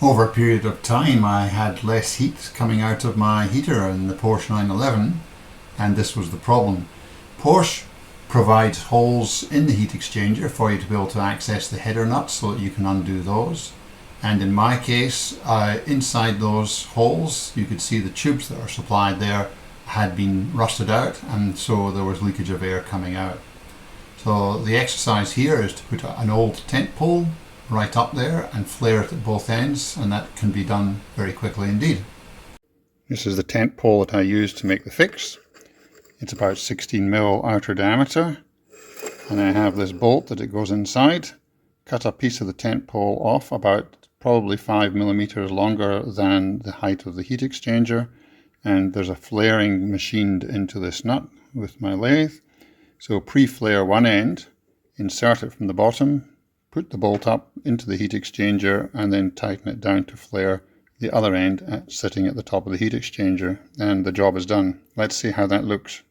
Over a period of time I had less heat coming out of my heater in the Porsche 911, and this was the problem. Porsche provides holes in the heat exchanger for you to be able to access the header nuts so that you can undo those. And in my case, inside those holes you could see the tubes that are supplied there had been rusted out, and so there was leakage of air coming out. So the exercise here is to put an old tent pole right up there and flare it at both ends, and that can be done very quickly indeed. This is the tent pole that I used to make the fix. It's about 16mm outer diameter, and I have this bolt that it goes inside. Cut a piece of the tent pole off about probably 5mm longer than the height of the heat exchanger, and there's a flaring machined into this nut with my lathe. So pre-flare one end, insert it from the bottom, put the bolt up into the heat exchanger, and then tighten it down to flare the other end sitting at the top of the heat exchanger, and the job is done. Let's see how that looks.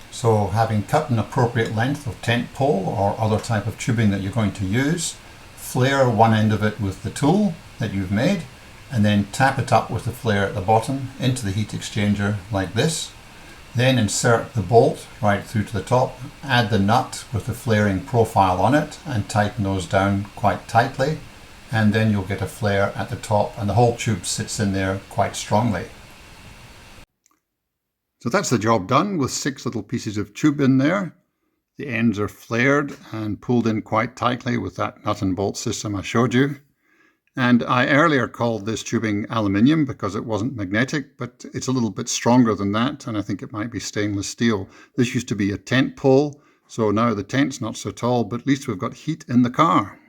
So having cut an appropriate length of tent pole or other type of tubing that you're going to use, flare one end of it with the tool that you've made, and then tap it up with the flare at the bottom into the heat exchanger like this. Then insert the bolt right through to the top, add the nut with the flaring profile on it and tighten those down quite tightly, and then you'll get a flare at the top, and the whole tube sits in there quite strongly. So that's the job done with 6 little pieces of tube in there. The ends are flared and pulled in quite tightly with that nut and bolt system I showed you. And I earlier called this tubing aluminium because it wasn't magnetic, but it's a little bit stronger than that, and I think it might be stainless steel. This used to be a tent pole, so now the tent's not so tall, but at least we've got heat in the car.